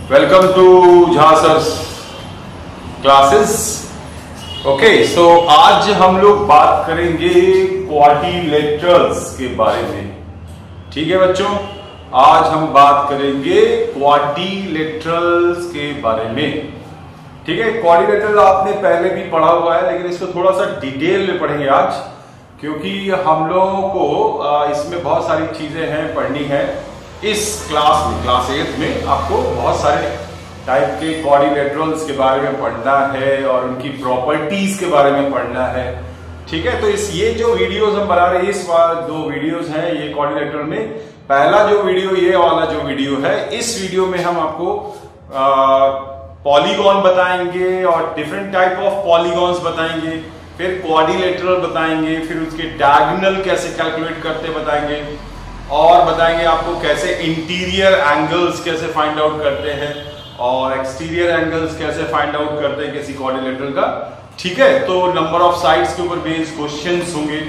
Welcome to Jha sir classes. Okay, so आज हम लोग बात करेंगे क्वाड्रिलेटरल्स के बारे में। ठीक है बच्चों, आज हम बात करेंगे क्वाड्रिलेटरल्स के बारे में। ठीक है, क्वाड्रिलेटरल आपने पहले भी पढ़ा हुआ है, लेकिन इसको थोड़ा सा डिटेल में पढ़ेंगे आज, क्योंकि हम लोगों को इसमें बहुत सारी चीजें हैं पढ़नी है। इस क्लास में, क्लास 8 में आपको बहुत सारे टाइप के क्वाड्रिलेटरल्स के बारे में पढ़ना है और उनकी प्रॉपर्टीज के बारे में पढ़ना है। ठीक है, तो ये जो वीडियोस हम बना रहे हैं, इस बार 2 वीडियोस हैं ये क्वाड्रिलेटरल में। पहला जो वीडियो, ये वाला जो वीडियो है, इस वीडियो में हम आपको पॉलीगॉन बताएंगे और डिफरेंट टाइप ऑफ पॉलीगॉन्स बताएंगे, फिर क्वाड्रिलेटरल बताएंगे, फिर उसके डायगोनल कैसे कैलकुलेट करते बताएंगे, और बताएंगे आपको कैसे इंटीरियर एंगल्स कैसे फाइंड आउट करते हैं और एक्सटीरियर एंगल्स कैसे फाइंड आउट करते हैं किसी क्वाड्रिलेटरल का। ठीक है, तो नंबर ऑफ साइड्स के ऊपर बेस्ड क्वेश्चंस होंगे।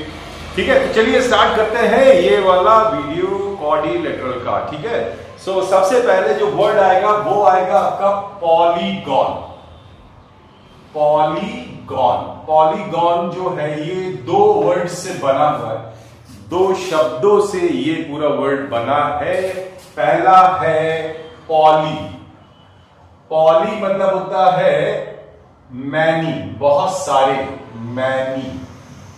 ठीक है, तो चलिए स्टार्ट करते हैं ये वाला वीडियो क्वाड्रिलेटरल का। ठीक है, सो सबसे पहले जो वर्ड आएगा वो आएगा आपका पॉलीगॉन। पॉलीगॉन, पॉलीगॉन जो है ये 2 वर्ड से बना हुआ है, 2 शब्दों से ये पूरा वर्ड बना है। पहला है पॉली। पॉली मतलब होता है मैनी, बहुत सारे, मैनी।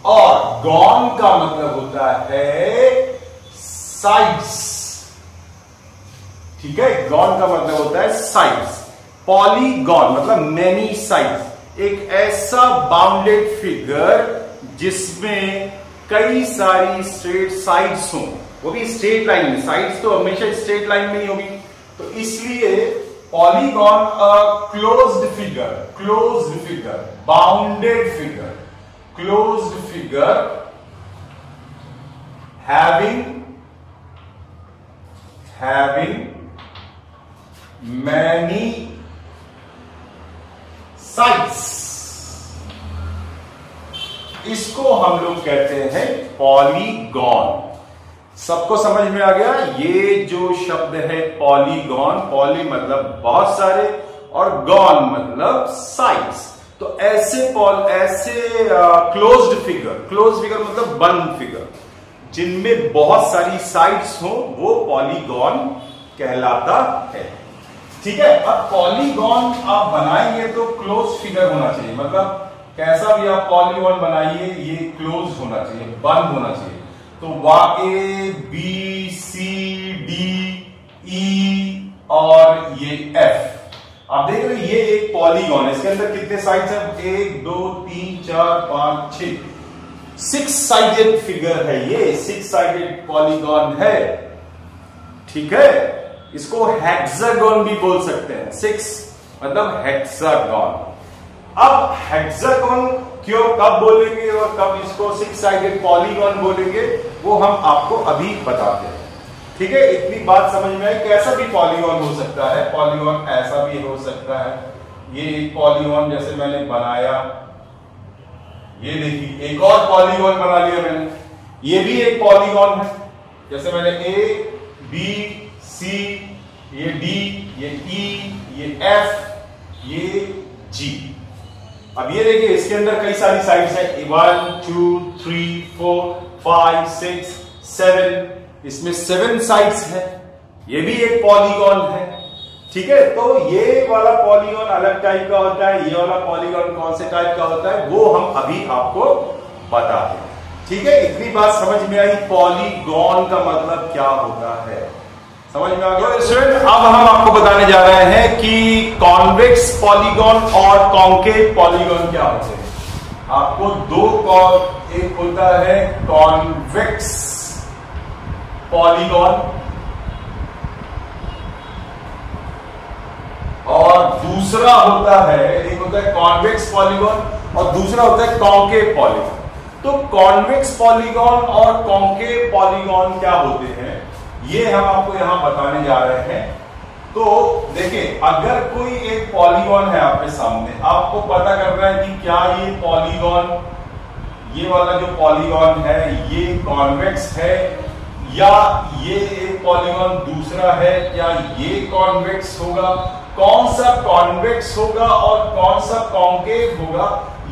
और गॉन का मतलब होता है साइड्स। ठीक है, गॉन का मतलब होता है साइड्स। पॉलीगॉन मतलब मैनी साइड्स, एक ऐसा बाउंडेड फिगर जिसमें कई सारी स्ट्रेट साइड्स हों, वो भी स्ट्रेट लाइन में। साइड्स तो हमेशा स्ट्रेट लाइन में ही होगी, तो इसलिए polygon a closed figure, closed figure, bounded figure, closed figure having many sides, इसको हम लोग कहते हैं पॉलीगॉन। सबको समझ में आ गया? ये जो शब्द है पॉलीगॉन, पॉली मतलब बहुत सारे और गॉन मतलब साइड्स। तो ऐसे क्लोज्ड फिगर, क्लोज्ड फिगर मतलब बंद फिगर जिनमें बहुत सारी साइड्स हो, वो पॉलीगॉन कहलाता है। ठीक है, अब पॉलीगॉन आप बनाएंगे तो क्लोज फिगर होना चाहिए, मतलब कैसा भी आप पॉलीगॉन बनाइए ये क्लोज होना चाहिए, बंद होना चाहिए। तो A B C D E और ये F, आप देख रहे हैं ये एक पॉलीगॉन है। इसके अंदर कितने साइड्स हैं? 1 2 3 4 5 6, 6 साइडेड फिगर है ये, 6 साइडेड पॉलीगॉन है। ठीक है, इसको हेक्सागोन भी बोल सकते हैं। 6 मतलब हेक्सागोन। अब हेक्सागोन क्यों, कब बोलेंगे और कब इसको 6 साइडेड पॉलीगॉन बोलेंगे, वो हम आपको अभी बताते हैं। ठीक है, इतनी बात समझ में आई। कैसा भी पॉलीगॉन हो सकता है, पॉलीगॉन ऐसा भी हो सकता है। ये एक पॉलीगॉन जैसे मैंने बनाया, ये देखिए एक और पॉलीगॉन बना लिया मैंने, ये भी एक पॉलीगॉन है। जैसे मैंने A B C, ये D, ये E, ये F, ये G। अब ये देखिए इसके अंदर कई सारी साइड्स है, 1 2 3 4 5 6 7, इसमें 7 साइड्स है। ये भी एक पॉलीगॉन है। ठीक है, तो ये वाला पॉलीगॉन अलग टाइप का होता है, ये वाला पॉलीगॉन कौन से टाइप का होता है वो हम अभी आपको बताते हैं। ठीक है, इतनी बात समझ में आई पॉलीगॉन का मतलब क्या होता है, समझ में आ गया स्टूडेंट? अब हम आपको बताने जा रहे हैं कि कॉन्वेक्स पॉलीगॉन और कॉन्केव पॉलीगॉन क्या होते हैं। आपको 2 एक होता है कॉन्वेक्स पॉलीगॉन और दूसरा होता है, एक होता है कॉन्वेक्स पॉलीगॉन और दूसरा होता है कॉन्केव पॉलीगॉन। तो कॉन्वेक्स पॉलीगॉन और कॉन्केव पॉलीगॉन क्या होते हैं ये हम आपको यहां बताने जा रहे हैं। तो देखिए, अगर कोई एक पॉलीगॉन है आपके सामने, आपको पता करना है कि क्या ये पॉलीगॉन, ये वाला जो पॉलीगॉन है ये कॉन्वेक्स है या ये एक पॉलीगॉन दूसरा है, क्या ये कॉन्वेक्स होगा कौन सा कॉन्वेक्स होगा और कौन सा कॉन्केव होगा,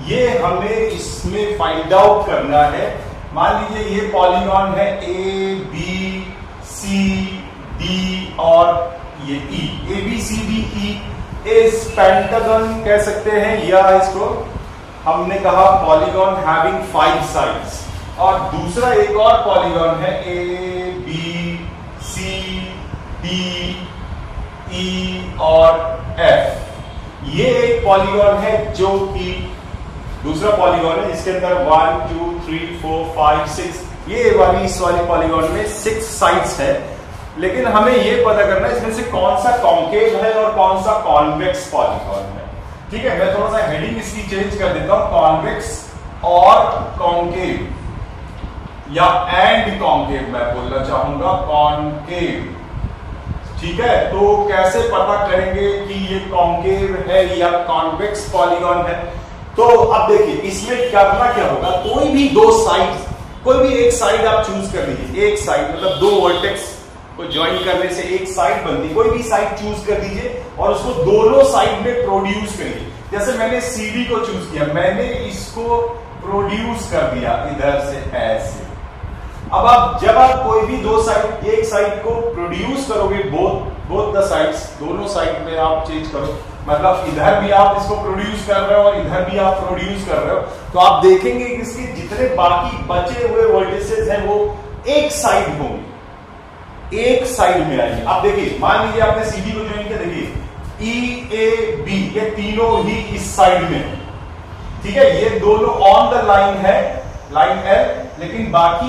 ये हमें इसमें फाइंड आउट करना है। मान लीजिए ये पॉलीगॉन है ए बी सी डी और ये ई, ए बी सी डी ई इस पेंटागन कह सकते हैं, या इसको हमने कहा पॉलीगॉन हैविंग 5 साइड्स। और दूसरा एक और पॉलीगॉन है A B C D E और एफ। ये एक पॉलीगॉन है जो कि दूसरा पॉलीगॉन है जिसके अंदर 1 2 3 4 5 6 ये वाली इस वाली पॉलीगॉन में 6 साइड्स है। लेकिन हमें ये पता करना है इसमें से कौन सा कॉन्केव है और कौन सा कॉन्वेक्स पॉलीगॉन है। ठीक है, मैं थोड़ा सा हेडिंग इसकी चेंज कर देता हूं, कॉन्वेक्स और कॉन्केव या एंड कॉन्केव मैं बोलना चाहूंगा, कॉन्केव। ठीक है, तो कैसे पता करेंगे कि ये कॉन्केव है या कॉन्वेक्स पॉलीगॉन है? तो अब देखिए इसमें करना क्या होगा, कोई भी दो साइड, कोई भी एक साइड आप चूज कर लीजिए। एक साइड मतलब दो वर्टेक्स को ज्वाइन करने से एक साइड बनती है, कोई भी साइड चूज कर दीजिए और उसको दोनों साइड में प्रोड्यूस करिए। जैसे मैंने CD को चूज किया, मैंने इसको प्रोड्यूस कर दिया इधर से ऐसे। अब आप जब आप कोई भी दो साइड, एक साइड को प्रोड्यूस करोगे, बोथ द साइड्स, दोनों साइड में आप चेंज करो, मतलब इधर भी आप इसको प्रोड्यूस कर रहे हो और इधर भी आप प्रोड्यूस कर रहे हो, तो आप देखेंगे कि इसके जितने बाकी बचे हुए वर्टिसेस हैं वो एक साइड होंगे, एक साइड में आएंगे। आप देखिए, मान लीजिए आपने CD को ज्वाइन किया, देखिए E A B ये तीनों ही इस साइड में है। ठीक है, ये दोनों ऑन द लाइन है, लाइन L, लेकिन बाकी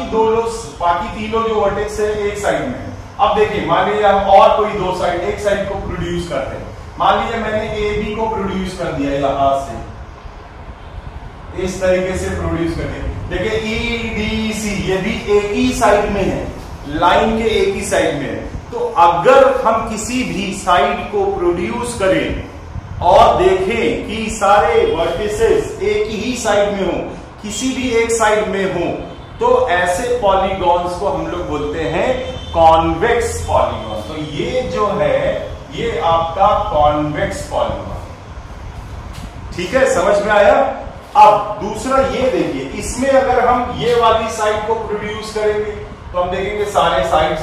तीनों जो वर्टेक्स है एक साइड में है। अब देखिए, मान लीजिए हम और कोई दो साइड, एक साइड को प्रोड्यूस करते हैं। मान लीजिए मैंने AB को प्रोड्यूस कर दिया यहां से, इस तरीके से प्रोड्यूस कर दिया। देखिए EDC ये भी एक ही साइड में है, लाइन के एक ही साइड में है। तो अगर हम किसी भी साइड को प्रोड्यूस करें और देखें कि सारे वर्टिसेस एक ही साइड में हो, किसी भी एक साइड में हो, तो ऐसे पॉलीगॉन्स को हम लोग बोलते हैं कॉन्वेक्स पॉलीगॉन। तो ये जो है ये आपका कॉन्वेक्स पॉलीगॉन। ठीक है, समझ में आया? अब दूसरा ये देखिए, इसमें अगर हम ये वाली साइड को प्रोड्यूस करेंगे तो हम देखेंगे सारे साइड्स,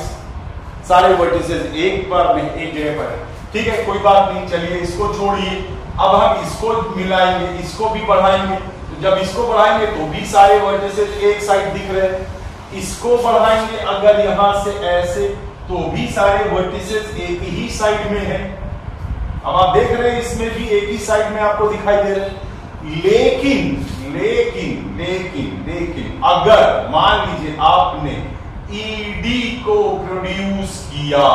सारे वर्टिसेस एक बार में एक जगह पर है। ठीक है, कोई बात नहीं, चलिए इसको छोड़िए। अब हम इसको मिलाएंगे, इसको भी बढ़ाएंगे। तो जब इसको बढ़ाएंगे तो भी सारे वर्टिसेस एक साइड दिख रहे हैं। इसको बढ़ाएंगे अगर यहां से ऐसे, तो भी सारे वर्टिसेस एक ही साइड में है। अब आप देख रहे हैं इसमें भी एक ही साइड में आपको दिखाई दे रहा है। लेकिन लेकिन लेकिन लेकिन अगर मान लीजिए आपने ED को प्रोड्यूस किया,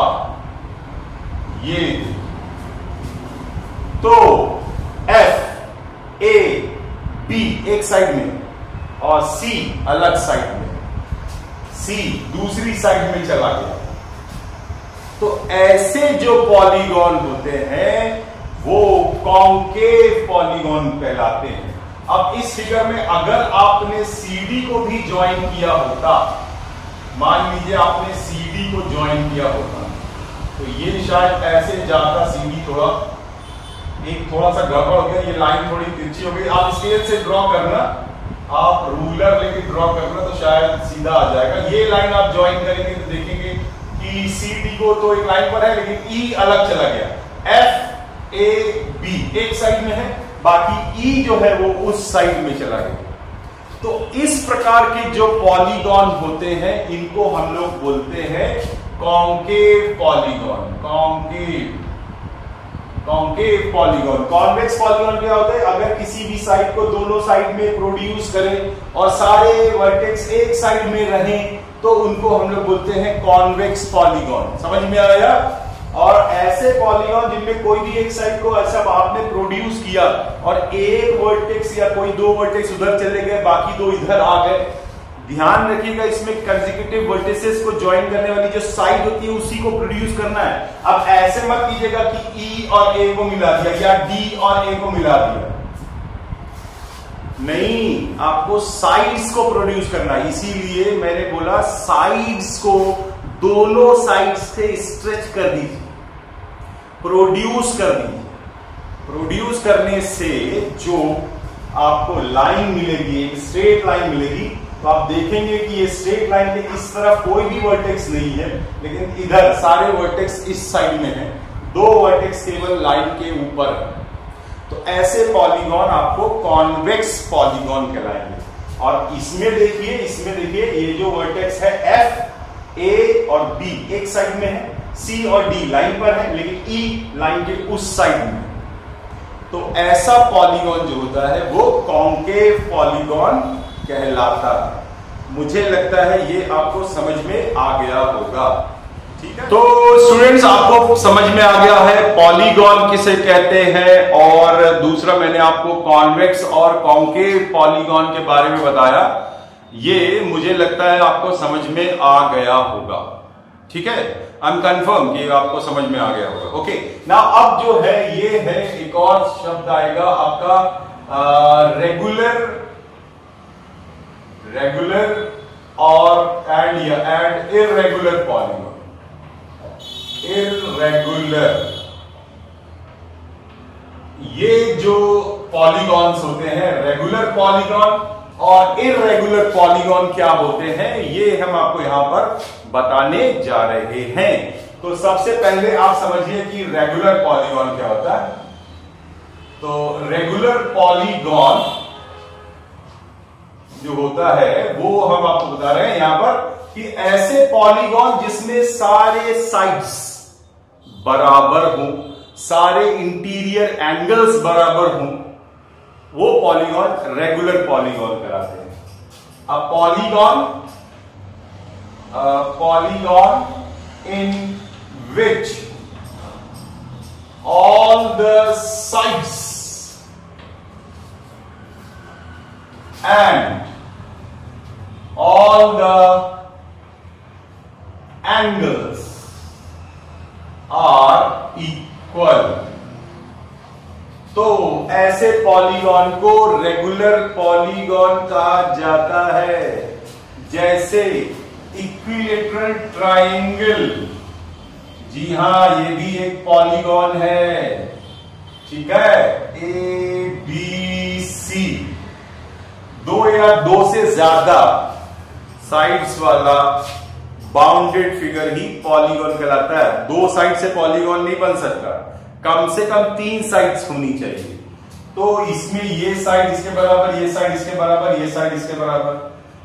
ये तो F A B एक साइड में और C अलग साइड में, C दूसरी साइड में चला गया, तो ऐसे जो पॉलीगॉन होते हैं वो कॉन्केव पॉलीगॉन कहलाते हैं। अब इस फिगर में अगर आपने CD को भी ज्वाइन किया होता, मान लीजिए आपने CD को ज्वाइन किया होता, तो ये शायद ऐसे जाता CD, थोड़ा सा गड़बड़ हो गया, ये लाइन थोड़ी तिरछी हो गई। आप स्केल से ड्रॉ करना, आप रूलर लेके ड्रॉ करना तो शायद सीधा आ जाएगा। ये लाइन आप ज्वाइन करेंगे तो देखेंगे कि CD को तो एक लाइन पर है लेकिन E अलग चला गया। F A B एक साइड में है, बाकी E जो है वो उस साइड में चला गया। तो इस प्रकार के जो पॉलीगॉन होते हैं इनको हम लोग बोलते हैं concave polygon. Concave polygon. Convex polygon क्या होता है, अगर किसी भी साइड को दोनों साइड में प्रोड्यूस करें और सारे वर्टेक्स एक साइड में रहें तो उनको हम लोग बोलते हैं कॉन्वेक्स पॉलीगॉन। समझ में आया? और ऐसे पॉलीगॉन जिनमें कोई भी एक साइड को ऐसा आपने प्रोड्यूस किया और एक वर्टेक्स या कोई दो वर्टेक्स उधर चले गए, बाकी दो इधर आ गए, ध्यान रखिएगा इसमें कंसेक्यूटिव वर्टिसेस को ज्वाइन करने वाली जो साइड होती है उसी को प्रोड्यूस करना है। अब ऐसे मत कीजिएगा कि E और A को मिला दिया या D और A को मिला दिया, नहीं, आपको साइड्स को प्रोड्यूस करना है। इसीलिए मैंने बोला साइड्स को दोनों साइड से स्ट्रेच कर दीजिए। प्रोड्यूस कर दीजिए। प्रोड्यूस करने से जो आपको लाइन मिलेगी, एक स्ट्रेट लाइन मिलेगी, तो आप देखेंगे कि ये स्ट्रेट लाइन के इस तरफ कोई भी वर्टेक्स नहीं है, लेकिन इधर सारे वर्टेक्स इस साइड में है, 2 वर्टेक्स केवल लाइन के ऊपर है। तो ऐसे पॉलीगॉन आपको कॉन्वेक्स पॉलीगॉन कहलाएंगे। और इसमें देखिए ये जो वर्टेक्स है एफ, ए और बी एक साइड में है, सी और डी लाइन पर है, लेकिन ई लाइन के उस साइड में। तो ऐसा पॉलीगॉन जो होता है वो कॉन्केव पॉलीगॉन कहलाता है। मुझे लगता है ये आपको समझ में आ गया होगा। ठीक है, तो स्टूडेंट्स आपको समझ में आ गया है पॉलीगॉन किसे कहते हैं, और दूसरा मैंने आपको कॉन्वेक्स और कॉन्केव पॉलीगॉन के बारे में बताया। ये मुझे लगता है आपको समझ में आ गया होगा। ठीक है, आई एम कंफर्म कि आपको समझ में आ गया होगा। ओके, ना अब जो है ये है एक और शब्द आएगा आपका रेगुलर और एंड इर्रेगुलर पॉलीगॉन। इर्रेगुलर, ये जो पॉलीगॉन्स होते हैं, रेगुलर पॉलीगॉन और इर्रेगुलर पॉलीगॉन क्या होते हैं, ये हम आपको यहां पर बताने जा रहे हैं। तो सबसे पहले आप समझिए कि रेगुलर पॉलीगॉन क्या होता है। तो रेगुलर पॉलीगॉन जो होता है वो हम आपको बता रहे हैं यहां पर कि ऐसे पॉलीगॉन जिसमें सारे साइड्स बराबर हों, सारे इंटीरियर एंगल्स बराबर हों, वो पॉलीगॉन रेगुलर पॉलीगॉन कहलाते हैं। अब polygon in which all the sides and all the angles are equal। तो ऐसे पॉलीगॉन को रेगुलर पॉलीगॉन कहा जाता है। जैसे इक्विलेटरल ट्राइंगल, जी हां ये भी एक पॉलीगॉन है। ठीक है, ए बी सी, 2 या 2 से ज्यादा साइड्स वाला बाउंडेड फिगर ही पॉलीगॉन कहलाता है। 2 साइड से पॉलीगॉन नहीं बन सकता, कम से कम 3 साइड्स होनी चाहिए। तो इसमें ये साइड इसके बराबर, ये साइड इसके बराबर, ये साइड इसके बराबर।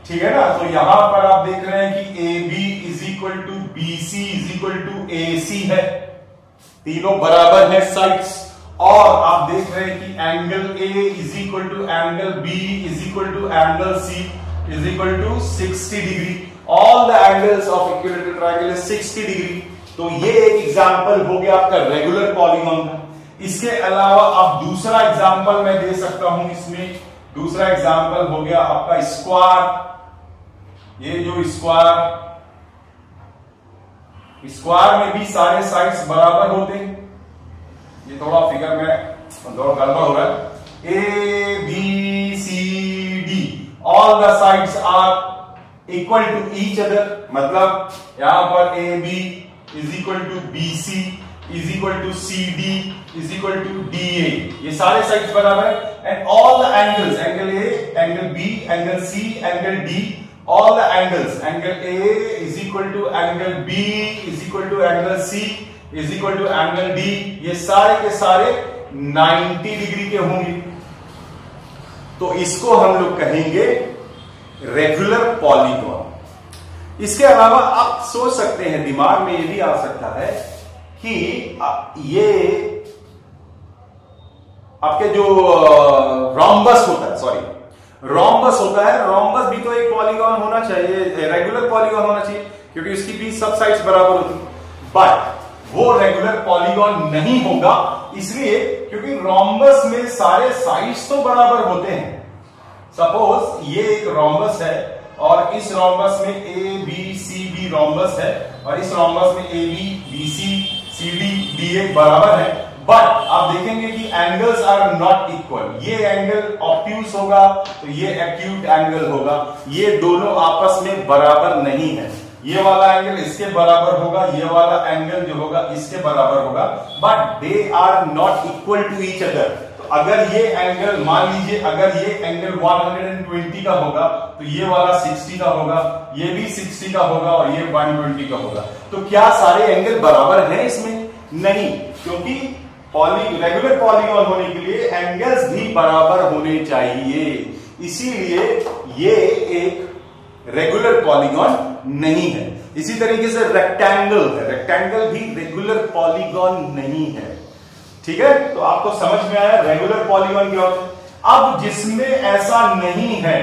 ठीक है ना, तो यहां पर आप देख रहे हैं कि A B is equal to B C is equal to A C है, तीनों बराबर है साइड्स। और आप देख रहे हैं कि angle A is equal to angle B is equal to angle C is equal to 60 degree. All the angles of equilateral triangle is 60 degree. तो ये एक एग्जांपल हो गया आपका रेगुलर पॉलीगॉन का। इसके अलावा आप दूसरा एग्जांपल मैं दे सकता हूं इसमें। दूसरा एग्जांपल हो गया आपका स्क्वायर। ये जो स्क्वायर में भी सारे साइड्स बराबर होते हैं। ये थोड़ा फिगर में थोड़ा गड़बड़ हो रहा है। A B C D, all the sides are equal to each other, मतलब यहां पर A B is equal to B C is equal to C D is equal to D A, ये सारे साइड्स बराबर है। And all the angles, angle A, angle B, angle C, angle D, all the angles, angle A is equal to angle B is equal to angle C is equal to angle D, ये सारे के सारे 90 degree के होंगे। तो इसको हम लोग कहेंगे रेगुलर पॉलीगॉन। इसके अलावा आप सोच सकते हैं, दिमाग में ये भी आ सकता है कि ये आपके जो रोम्बस होता है, रोम्बस होता है, रोम्बस भी तो एक पॉलीगॉन होना चाहिए, रेगुलर पॉलीगॉन होना चाहिए, क्योंकि उसकी भी सब साइड्स बराबर होती है। बट वो रेगुलर पॉलीगॉन नहीं होगा, इसलिए क्योंकि रोम्बस में सारे साइड्स तो बराबर होते हैं। सपोज ये एक रोम्बस है और इस रोम्बस में A B C D rhombus है, और इस रोम्बस में A B B C D D A बराबर है। बट आप देखेंगे कि एंगल्स आर नॉट इक्वल। ये एंगल ऑब्ट्यूस होगा तो ये एक्यूट एंगल होगा, ये दोनों आपस में बराबर नहीं है। ये वाला एंगल इसके बराबर होगा, ये वाला एंगल जो होगा इसके बराबर होगा, but they are not equal to each other. तो अगर ये एंगल मान लीजिए, अगर ये एंगल 120 का होगा तो ये वाला 60 का होगा, ये भी 60 का होगा और ये 120 का होगा। तो क्या सारे एंगल बराबर हैं इसमें? नहीं, क्योंकि रेगुलर पॉलीगॉन होने के लिए एंगल्स भी बराबर होने चाहिए, इसीलिए ये एक रेगुलर पॉलीगॉन नहीं है। इसी तरीके से रेक्टेंगल है, रेक्टेंगल भी रेगुलर पॉलीगॉन नहीं है। ठीक है, तो आपको समझ में आया रेगुलर पॉलीगॉन क्या होता है। अब जिसमें ऐसा नहीं है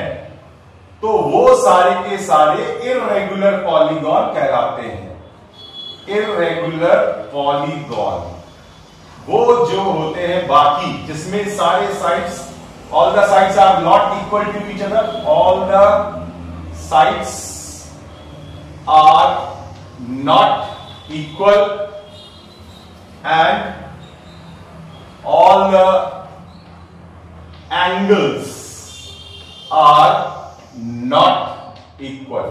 तो वो सारे के सारे इर्रेगुलर पॉलीगॉन कहलाते हैं। इर्रेगुलर पॉलीगॉन वो जो होते हैं बाकी, जिसमें सारे sides, all the sides are not equal to each other, all the sides are not equal and all the angles are not equal।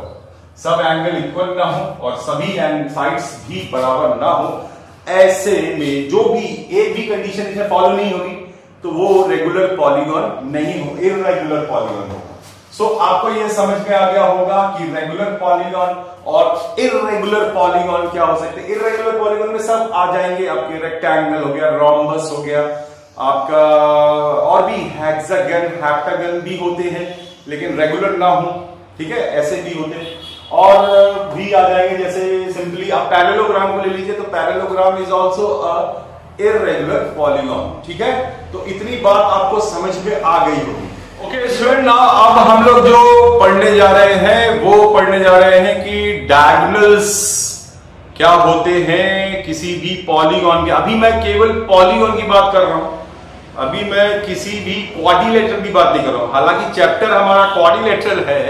सब एंगल इक्वल ना हो और सभी साइड्स भी बराबर ना हो, ऐसे में जो भी एक भी कंडीशन इसमें फॉलो नहीं होगी तो वो रेगुलर पॉलीगॉन नहीं हो, इर्रेगुलर पॉलीगॉन होगा। सो आपको यह समझ में आ गया होगा कि रेगुलर पॉलीगॉन और इर्रेगुलर पॉलीगॉन क्या हो सकते हैं। इर्रेगुलर पॉलीगॉन में सब आ जाएंगे, आपके रेक्टेंगल हो गया, रोम्बस हो गया, आपका और भी हेक्सागन, हेप्टागन भी होते हैं लेकिन रेगुलर ना हो, ठीक है, ऐसे भी होते हैं। और भी आ जाएंगे, जैसे सिंपली आप पैरेललोग्राम को ले लीजिए तो parallelogram is also a irregular polygon. ठीक है, तो इतनी बात आपको समझ में आ गई होगी। ओके स्टूडेंट, नाउ अब हम लोग जो पढ़ने जा रहे हैं वो पढ़ने जा रहे हैं कि डायगोनल्स क्या होते हैं किसी भी पॉलीगॉन के। अभी मैं केवल पॉलीगॉन की बात कर रहा हूं, अभी मैं किसी भी क्वाड्रिलेटरल की बात नहीं कर रहा हूं। हालांकि चैप्टर हमारा क्वाड्रिलेटरल है,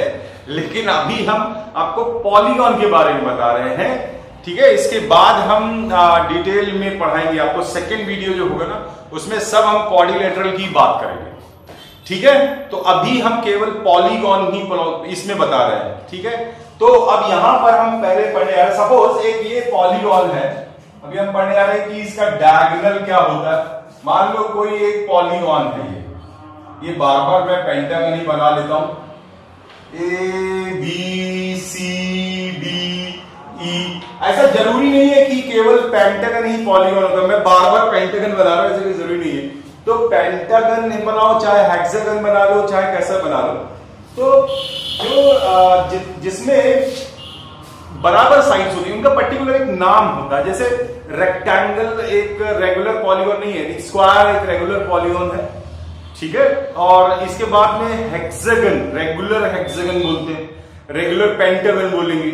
लेकिन अभी हम आपको पॉलीगॉन के बारे में बता रहे हैं। ठीक है, इसके बाद हम डिटेल में पढ़ाएंगे आपको। सेकेंड वीडियो जो होगा ना उसमें सब हम क्वाड्रिलेटरल की बात करेंगे। ठीक है, तो अभी हम केवल पॉलीगॉन ही इसमें बता रहे हैं। ठीक है, तो अब यहां पर हम पहले पढ़ने आ रहे हैं, सपोज एक ये पॉलीगॉन है, अभी हम पढ़ने आ रहे हैं कि इसका डायगोनल क्या होता है। मान लो कोई एक पॉलीगॉन है, ये बार बार मैं पेंटागन ही बना लेता हूं, ए बी सी डी ई। ऐसा जरूरी नहीं है कि केवल पेंटागन ही पॉलीगॉन होता है, मैं बार बार पेंटागन बना रहा हूं, ऐसा जरूरी नहीं है। तो पेंटागन बनाओ, चाहे हेक्सागन बना लो, चाहे कैसा बना लो, तो जो जिसमें बराबर साइड्स होती है उनका पर्टिकुलर एक नाम होता है। जैसे रेक्टेंगल एक रेगुलर पॉलीगॉन नहीं है, स्क्वायर एक रेगुलर पॉलीगॉन है। ठीक है, और इसके बाद में हेक्सागन, रेगुलर हेक्सागन बोलते हैं, रेगुलर पेंटागन बोलेंगे,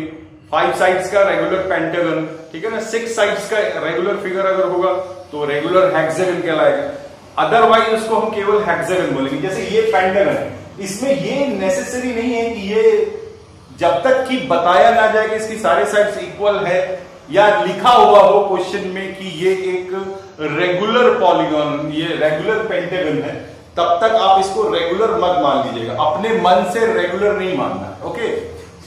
5 साइड्स का रेगुलर पेंटागन। ठीक है ना, 6 साइड्स का रेगुलर फिगर अगर होगा तो रेगुलर हेक्सागन कहलाएगा, अदरवाइज उसको हम केवल हेक्सागन बोलेंगे। जैसे ये पेंटागन है, इसमें ये नेसेसरी नहीं है कि ये जब तक कि बताया ना जाए कि इसकी सारे साइड्स इक्वल है या लिखा हुआ हो क्वेश्चन में कि ये एक रेगुलर पॉलीगॉन, ये रेगुलर पेंटागन है, तब तक आप इसको रेगुलर मत मान लीजिएगा, अपने मन से रेगुलर नहीं मानना। ओके,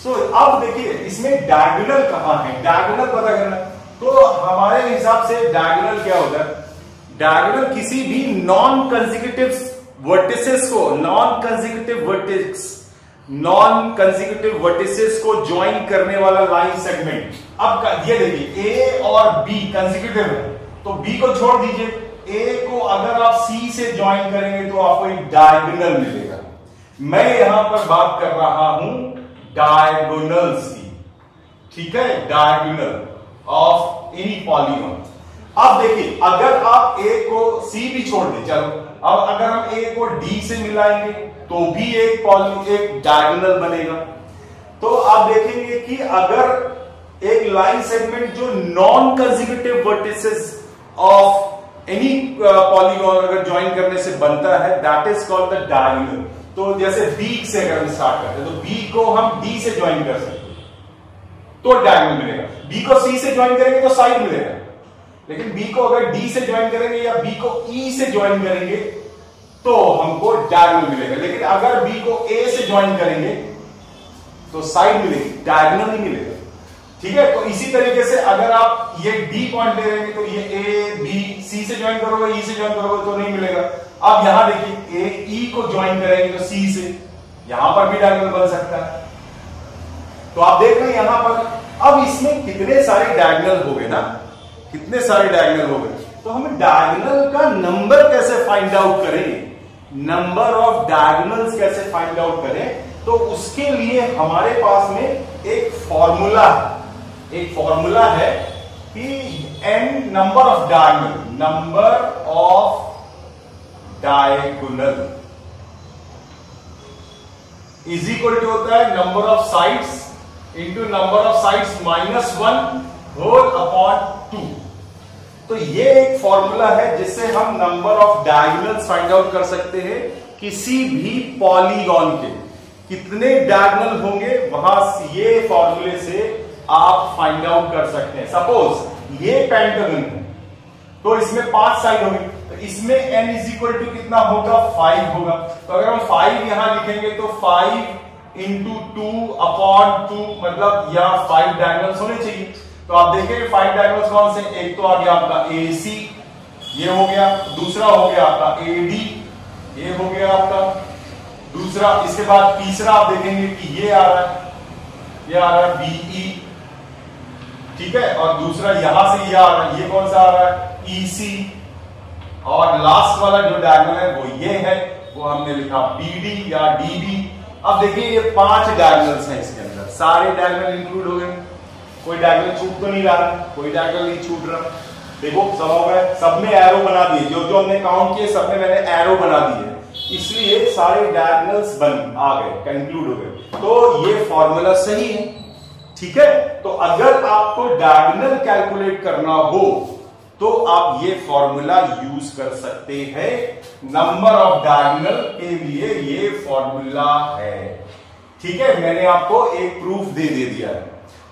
सो अब देखिए इसमें डायगोनल कहां है, डायगोनल पता करना। तो हमारे हिसाब से डायगोनल क्या होता है, डायगोनल किसी भी नॉन कंसेक्यूटिव वर्टिसेस को, नॉन कंसेक्यूटिव वर्टिसेस को ज्वाइन करने वाला लाइन सेगमेंट। अब ये देखिए ए और बी कंसेक्यूटिव है, तो बी को छोड़ दीजिए, ए को अगर आप सी से ज्वाइन करेंगे तो आपको एक डायगोनल मिलेगा। मैं यहां पर बात कर रहा हूं डायगोनल्स की। ठीक है, डायगोनल ऑफ एनी पॉलीगॉन। अब देखिए अगर आप ए को सी भी छोड़ दें, चलो अब अगर हम ए को डी से मिलाएंगे तो भी एक डायगोनल बनेगा। तो आप देखेंगे कि अगर एक लाइन सेगमेंट जो non consecutive vertices of any polygon अगर ज्वाइन करने से बनता है, that is called the diagonal. तो जैसे बी से अगर हम स्टार्ट करते हैं तो बी को हम डी से ज्वाइन कर सकते हैं तो डायगोनल मिलेगा, बी को सी से ज्वाइन करेंगे तो साइड मिलेगा, लेकिन बी को अगर डी से ज्वाइन करेंगे या बी को ई से ज्वाइन करेंगे तो हमको डायगोनल मिलेगा। लेकिन अगर बी को ए से ज्वाइन करेंगे तो साइड मिलेगी, डायगोनल नहीं मिलेगा। ठीक है, तो इसी तरीके से अगर आप ये डी पॉइंट ले रहे हैं तो ये ए बी सी से ज्वाइन करोगे, ई से ज्वाइन करोगे तो नहीं मिलेगा। अब यहां देखिए ए ई को ज्वाइन करेंगे तो सी से, यहां पर भी डायगोनल बन सकता है। तो आप देख रहे हैं यहां पर अब इसमें कितने सारे डायगोनल हो गए ना, कितने सारे डायगोनल हो गए। तो हमें डायगोनल का नंबर कैसे फाइंड आउट करें, नंबर ऑफ डायगोनल्स कैसे फाइंड आउट करें, तो उसके लिए हमारे पास में एक फॉर्मूला है, एक फॉर्मूला है कि n number of diagonal, number of diagonal is equal to होता है number of sides into number of sides -1 whole upon 2। तो ये एक फॉर्मूला है जिससे हम number of diagonals find out कर सकते हैं। किसी भी पॉलीगॉन के कितने डायगोनल होंगे वहां ये फॉर्मूले से आप फाइंड आउट कर सकते हैं। सपोज ये पेंटागन है तो इसमें 5 साइड होंगे, तो इसमें n इज इक्वल टू कितना होगा, 5 होगा। तो अगर हम 5 यहां लिखेंगे तो 5 इंटू 2 अपॉन 2, मतलब यहां 5 डायगोनल्स होने चाहिए। तो आप देखेंगे 5 डायगोनल्स कौन से, एक तो आ गया आपका AC, ये हो गया, दूसरा हो गया आपका AD, ये हो गया आपका दूसरा, इसके बाद तीसरा आप देखेंगे कि ये आ रहा है, ये आ रहा है BE, ठीक है, और दूसरा यहां से ये आ रहा है, ये कौन सा आ रहा है, EC, और लास्ट वाला जो डायगोनल है वो ये है, वो हमने लिखा BD या DB। अब देखिए ये 5 डायगोनल्स हैं इसके अंदर, सारे डायगोनल इंक्लूड हो गए, कोई डायगोनल छूट तो नहीं रहा, कोई डायगोनल नहीं छूट रहा। देखो सब हो गए, सब में एरो बना दिए, जो जो हमने काउंट किए सब में मैंने एरो बना दिए, इसलिए सारे डायगोनल्स बन आ गए, कंक्लूड हो गए। तो ये फॉर्मूला सही है, ठीक है। तो अगर आपको डायगोनल कैलकुलेट करना हो तो आप ये फॉर्मूला यूज कर सकते हैं। नंबर ऑफ डायगोनल के लिए ये फॉर्मूला है, ठीक है। मैंने आपको एक प्रूफ दे दिया है।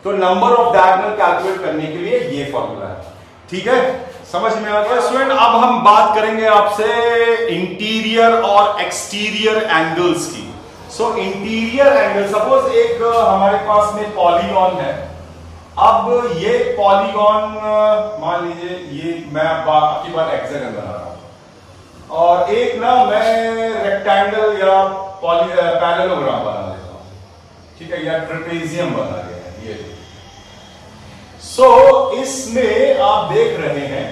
तो नंबर ऑफ डायगोनल कैलकुलेट करने के लिए ये फॉर्मूला है, ठीक है, समझ में आ गया स्टूडेंट। अब हम बात करेंगे आपसे इंटीरियर और एक्सटीरियर एंगल्स की। सो इंटीरियर एंगल, सपोज एक हमारे पास में पॉलीगॉन है। अब ये पॉलीगॉन मान लीजिए ये मैं आपकी बात हेक्सागन बना रहा हूं और एक ना मैं रेक्टेंगल या पैरेललोग्राम बना लेता हूं, ठीक है, या ट्रेपेजियम बना लिया है ये। सो इसमें आप देख रहे हैं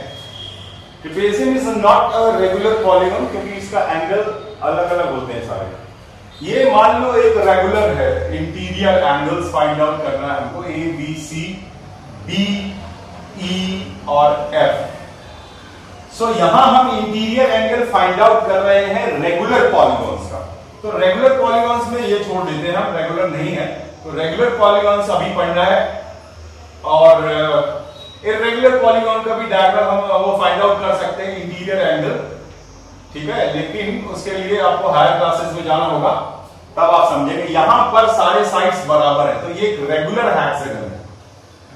trapezium is not a regular polygon क्योंकि इसका एंगल अलग अलग होते हैं सारे। ये मान लो एक रेगुलर है, इंटीरियर एंगल्स फाइंड आउट करना है हमको, A B C D E और F। सो यहां हम इंटीरियर एंगल फाइंड आउट कर रहे हैं रेगुलर पॉलीगॉन्स का। तो रेगुलर पॉलीगॉन्स में ये छोड़ देते हैं हम, रेगुलर नहीं है, तो रेगुलर पॉलीगॉन्स अभी पढ़ना है। और इर्रेगुलर पॉलीगॉन का भी डायग्राम हम वो फाइंड आउट कर सकते हैं, इंटीरियर एंगल, ठीक है, लेकिन उसके लिए आपको हायर क्लासेस में जाना होगा, तब आप समझेंगे। यहां पर सारे साइड्स बराबर है, तो ये एक रेगुलर हेक्सागन है,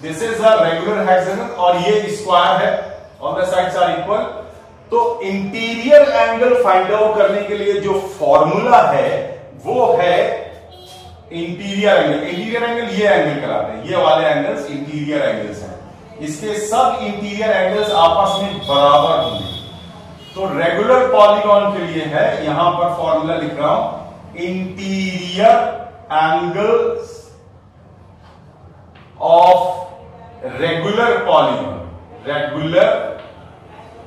this is a regular hexagon, और ये स्क्वायर है, all the sides are equal. तो इंटीरियर एंगल फाइंड आउट करने के लिए जो फॉर्मूला है वो है इंटीरियर एंगल। इंटीरियर एंगल ये एंगल कराते हैं, ये वाले एंगल्स इंटीरियर एंगल्स हैं, इसके सब इंटीरियर एंगल्स आपस में बराबर होंगे। तो रेगुलर पॉलीगॉन के लिए है, यहां पर फॉर्मूला लिख रहा हूं, interior angles of regular polygon, regular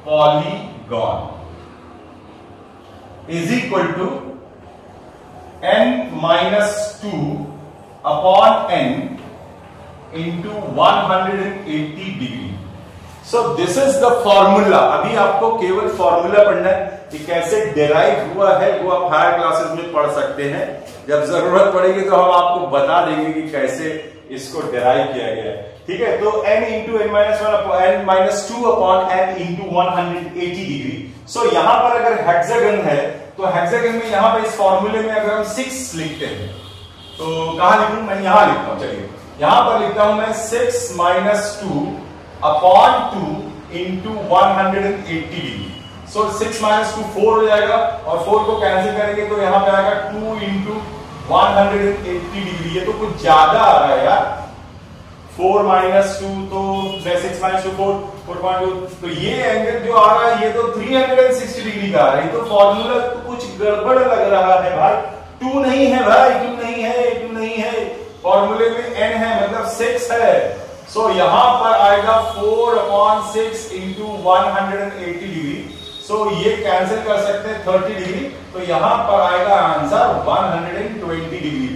polygon is equal to n-2 upon n into 180 degree. So this is the formula. अभी आपको केवल फॉर्मूला पढ़ना है कि कैसे डिराइव हुआ है, वो आप हायर क्लासेस में पढ़ सकते हैं। जब जरूरत पड़ेगी तो हम आपको बता देंगे कि कैसे इसको डिराइव किया गया है, ठीक है। तो n into n-2 upon n into 180 degree. So यहां पर अगर हेक्सागन है तो हेक्सागन में यहां पर इस फॉर्मूले में अगर हम 6 लिखते हैं तो कहां लिखूं, मैं यहां लिखता हूं, चलिए यहां पर लिखता हूं मैं 6 - 2 अपॉन 2 इंटू 180 डिग्री। सो 6 - 2 4 हो जाएगा, और 4 को कैंसिल करेंगे तो यहां पे आएगा 2 इंटू 180 डिग्री। ये तो कुछ ज्यादा आ रहा है यार, 4 माइनस 2 तो 6 माइनस 2 4 4.2, तो ये एंगल जो आ रहा है ये तो 360 डिग्री का आ रहा है। तो फॉर्मूला तो कुछ गड़बड़ लग रहा है भाई, 2 नहीं है भाई, 2 नहीं है, 2 नहीं है, फॉर्मूले में n है मतलब 6 है। सो यहां पर आएगा 4/6 इंटू 180 डिग्री। सो ये कैंसिल कर सकते हैं 30 डिग्री, तो यहां पर आएगा आंसर 120 डिग्री।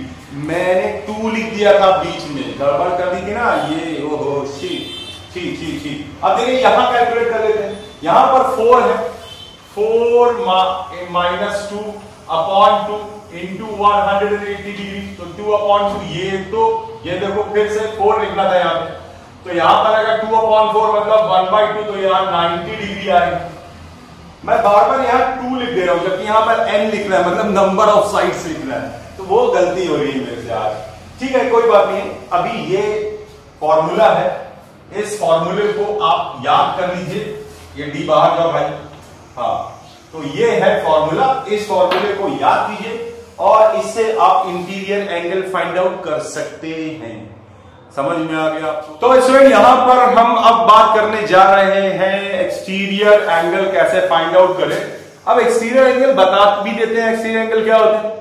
मैंने 2 लिख दिया था बीच में, गड़बड़ कर दी थी ना ये, ओहो ठीक। अब देखिए यहां कैलकुलेट कर लेते हैं। यहां पर 4 है, 4 माइनस 2 अपॉन 2 इंटू 180 डिग्री, तो 2/2 ये, तो ये देखो फिर से 4 लिखना था यहां पे, तो यहां पर आएगा 2/4 मतलब 1/2, तो यहां 90 डिग्री आएगा। मैं बार बार यहां 2 लिख दे रहा हूं जबकि यहां पर n लिख रहा है, मतलब नंबर ऑफ साइड्स लिख रहा है, तो वो गलती हो रही है मेरे से आज। ठीक है कोई बात नहीं, अभी ये फॉर्मूला है, इस फॉर्मूले को आप याद कर लीजिए। ये डी बाहर जाओ भाई, हाँ, तो ये है फॉर्मूला, इस फॉर्मूले को याद कीजिए और इससे आप इंटीरियर एंगल फाइंड आउट कर सकते हैं। समझ में आ गया आपको? तो स्टूडेंट यहां पर हम अब बात करने जा रहे हैं एक्सटीरियर एंगल कैसे फाइंड आउट करें। अब एक्सटीरियर एंगल बता भी देते हैं एक्सटीरियर एंगल क्या होते हैं।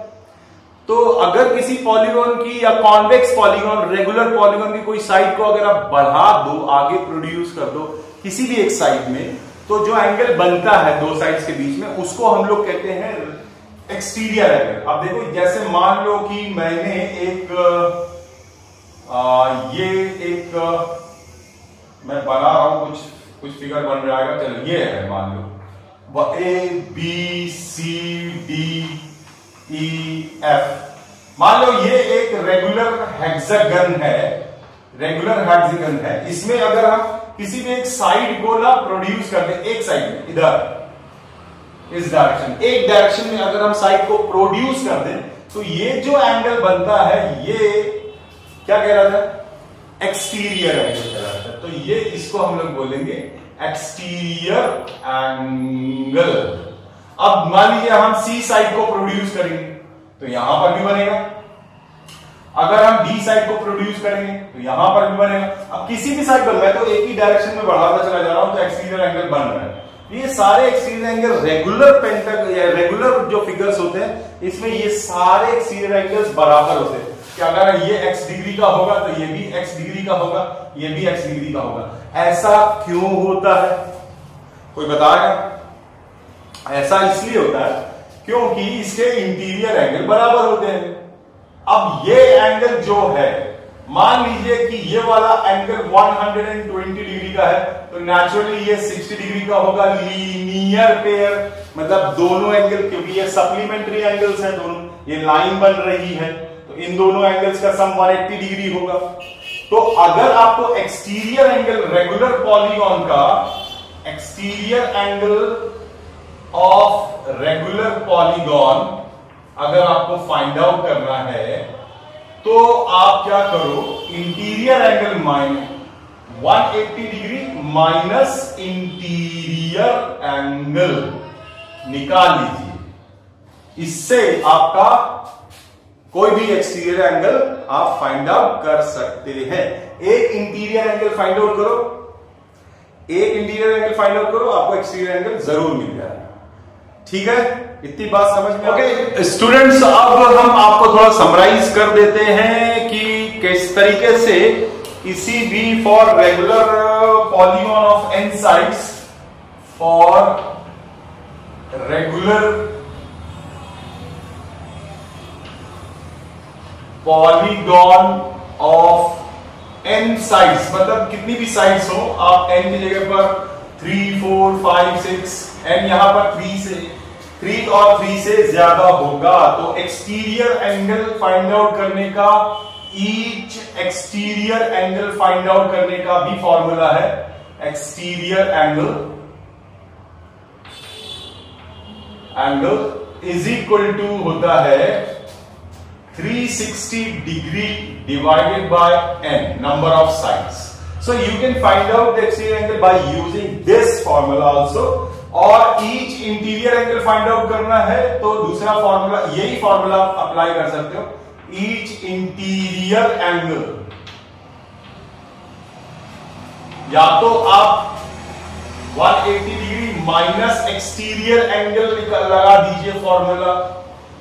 तो अगर किसी पॉलीगॉन की या कॉन्वेक्स पॉलीगॉन, रेगुलर पॉलीगॉन की कोई साइड को अगर आप बढ़ा दो, आगे प्रोड्यूस कर दो किसी भी एक साइड में, तो जो एंगल बनता है दो साइड्स के बीच में, उसको हम लोग कहते हैं एक्सटीरियर एंगल। अब देखो जैसे मान लो कि मैंने मैं बना रहा हूं, कुछ फिगर बन रहा है, चलो ये है, मान लो ABCDEF, मान लो ये एक रेगुलर हेक्सागन है, इसमें अगर हम किसी भी एक साइड को ना प्रोड्यूस कर दें, एक साइड में इधर इस डायरेक्शन, एक डायरेक्शन में अगर हम साइड को प्रोड्यूस कर दें, तो ये जो एंगल बनता है ये क्या कह रहा था, एक्सटीरियर एंगल कह रहा था। तो ये इसको हम लोग बोलेंगे एक्सटीरियर एंगल। अब मान लीजिए हम सी साइड को प्रोड्यूस करेंगे तो यहां पर भी बनेगा, अगर हम डी साइड को प्रोड्यूस करेंगे तो यहां पर भी बनेगा। अब किसी भी साइड पर मैं तो एक ही डायरेक्शन में बढ़ाता चला जा रहा हूं, तो एक्सटीरियर एंगल बन रहा है। ये सारे एक्सटीरियर एंगल रेगुलर जो फिगर्स होते हैं, इसमें ये सारे एक्सटीरियर एंगल्स बराबर होते हैं कि अगर ये x डिग्री का होगा तो ये भी x डिग्री का होगा, ये भी x डिग्री का होगा। ऐसा क्यों होता है, कोई बताएगा? ऐसा इसलिए होता है क्योंकि इसके इंटीरियर एंगल बराबर होते हैं। अब ये एंगल जो है, मान लीजिए कि ये वाला एंगल 120 डिग्री का है, तो नेचुरली ये 60 डिग्री का होगा। लीनियर पेयर मतलब दोनों एंगल, क्योंकि ये सप्लीमेंट्री एंगल्स हैं दोनों, ये लाइन बन रही है, तो इन दोनों एंगल्स का सम 180 डिग्री होगा। तो अगर आपको एक्सटीरियर एंगल रेगुलर पॉलीगॉन का, exterior angle of regular polygon अगर आपको फाइंड आउट करना है, तो आप क्या करो, interior angle minus 180 degree minus interior angle निकाल लीजिए। इससे आपका कोई भी एक्सटीरियर एंगल आप फाइंड आउट कर सकते हैं। एक इंटीरियर एंगल फाइंड आउट करो, आपको एक्सटीरियर एंगल जरूर मिल जाएगा। ठीक है, इतनी बात समझ में? ओके स्टूडेंट्स, अब हम आपको थोड़ा समराइज कर देते हैं कि किस तरीके से किसी भी for regular polygon of n sides, for regular polygon of n sides, मतलब कितनी भी साइड्स हो, आप n की जगह पर 3, 4, 5, 6, n यहां पर 3 और 3 से ज्यादा होगा, तो एक्सटीरियर एंगल फाइंड आउट करने का, each exterior angle find out करने का भी फॉर्मूला है। Exterior angle is equal to होता है 360 degree divided by n, number of sides. So you can find out the exterior angle by using this formula also। और each interior angle find out करना है तो दूसरा formula, यही formula आप apply कर सकते हो। each इंटीरियर एंगल या तो आप 180 डिग्री माइनस एक्सटीरियर एंगल लगा दीजिए फॉर्मूला,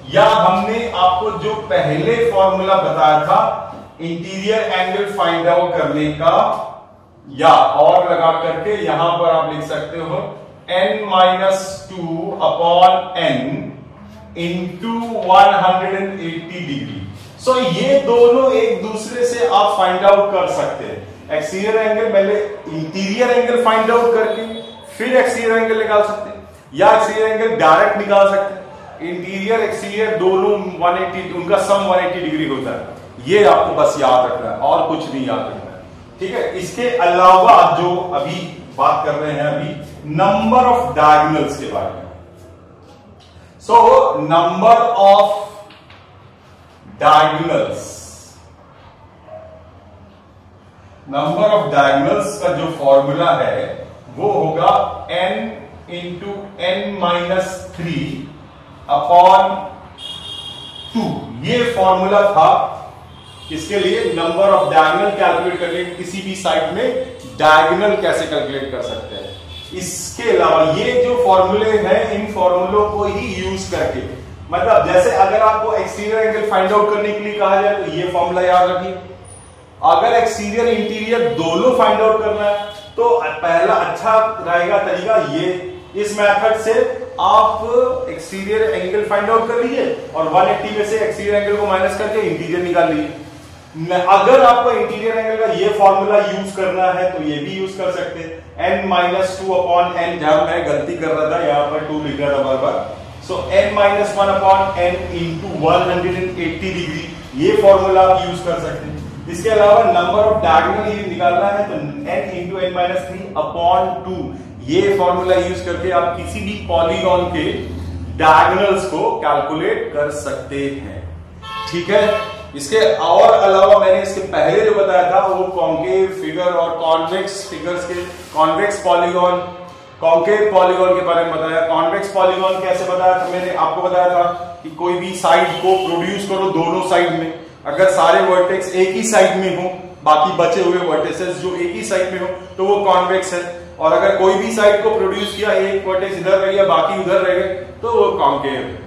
या हमने आपको जो पहले फॉर्मूला बताया था इंटीरियर एंगल फाइंड आउट करने का, या और लगा करके यहां पर आप लिख सकते हो n-2 upon n into 180 degree. So ये दोनों एक दूसरे से आप फाइंड आउट कर सकते हैं। एक्सटीरियर एंगल पहले इंटीरियर एंगल फाइंड आउट करके फिर एक्सटीरियर एंगल निकाल सकते हैं, या एक्सटीरियर एंगल डायरेक्ट निकाल सकते हैं। इंटीरियर एक्सटीरियर दोनों 180, उनका सम 180 डिग्री होता है। ये आपको बस याद रखना है और कुछ नहीं याद रखना है, ठीक है। इसके अलावा जो अभी बात कर रहे हैं अभी नंबर ऑफ डायगोनल्स के बारे में। So number of diagonals, number of diagonals का जो फॉर्मूला है वो होगा n इंटू n-3 अपॉन 2। ये फॉर्मूला था किसके लिए? नंबर ऑफ डायगोनल कैलकुलेट करने, किसी भी साइड में डायगोनल कैसे कैलकुलेट कर सकते हैं। इसके अलावा ये जो फॉर्मूले हैं, इन फॉर्मूलों को ही यूज करके, मतलब जैसे अगर आपको एक्सटीरियर एंगल फाइंड आउट करने के लिए कहा जाए तो ये फॉर्मूला याद रखिए। अगर एक्सटीरियर इंटीरियर दोनों फाइंड आउट करना है तो पहला अच्छा रहेगा तरीका ये, इस मेथड से आप एक्सटीरियर एंगल फाइंड आउट कर लीजिए और 180 में से एक्सटीरियर एंगल को माइनस करके इंटीरियर निकाल लीजिए। अगर आपको इंटीरियर एंगल का ये फॉर्मूला यूज करना है तो ये भी यूज कर सकते हैं, n-2 अपॉन n। जहां मैं गलती कर रहा था यहां पर 2 लिख रहा था बार बार, सो n-1 upon n into 180 degree, ये फॉर्मूला आप यूज कर सकते हैं। इसके अलावा नंबर ऑफ डायगोनल निकालना है तो n इंटू n-3 अपॉन 2, ये फॉर्मूला यूज करके आप किसी भी पॉलीगॉन के डायगोनल्स को कैलकुलेट कर सकते हैं, ठीक है। इसके और अलावा मैंने इसके पहले जो बताया था वो कॉन्केव फिगर और कॉन्वेक्स फिगर्स के, कॉन्वेक्स पॉलीगॉन, कॉन्केव पॉलीगॉन के बारे में बताया। कॉन्वेक्स पॉलीगॉन कैसे बताया था मैंने आपको बताया था कि कोई भी साइड को प्रोड्यूस करो दोनों साइड में, अगर सारे वर्टेक्स एक ही साइड में हो, बाकी बचे हुए वर्टेक्सेस जो एक ही साइड में हो तो वो कॉन्वेक्स है, और अगर कोई भी साइड को प्रोड्यूस किया, एक वर्टेक्स इधर रह गया बाकी उधर रह गए तो वो कॉन्केव है।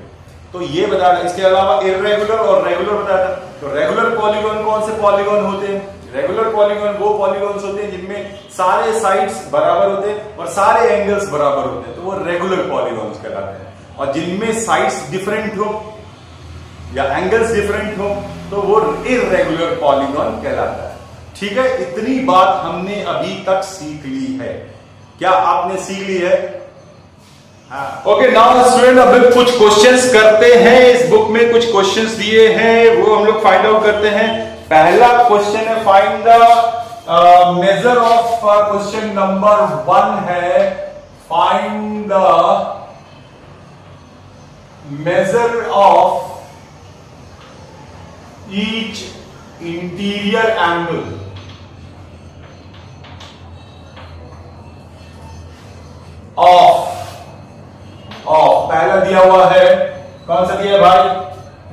तो ये बताया। इसके अलावा इर्रेगुलर और रेगुलर बताया था। तो रेगुलर पॉलीगॉन कौन से पॉलीगॉन होते हैं? रेगुलर पॉलीगॉन वो पॉलीगॉन्स होते हैं जिनमें सारे साइड्स बराबर होते हैं और सारे एंगल्स बराबर होते हैं, तो वो रेगुलर पॉलीगॉन्स कहलाते हैं। और जिनमें साइड्स डिफरेंट हो या एंगल्स डिफरेंट हो तो वो इर्रेगुलर पॉलीगॉन कहलाता है, ठीक है। इतनी बात हमने अभी तक सीख ली है। क्या आपने सीख ली है? ओके, नाउ स्टूडेंट अब कुछ क्वेश्चंस करते हैं। इस बुक में कुछ क्वेश्चंस दिए हैं वो हम लोग फाइंड आउट करते हैं। पहला क्वेश्चन है find the measure of, question number 1 है find the measure of each interior angle of पहला दिया हुआ है, कौन सा दिया भाई?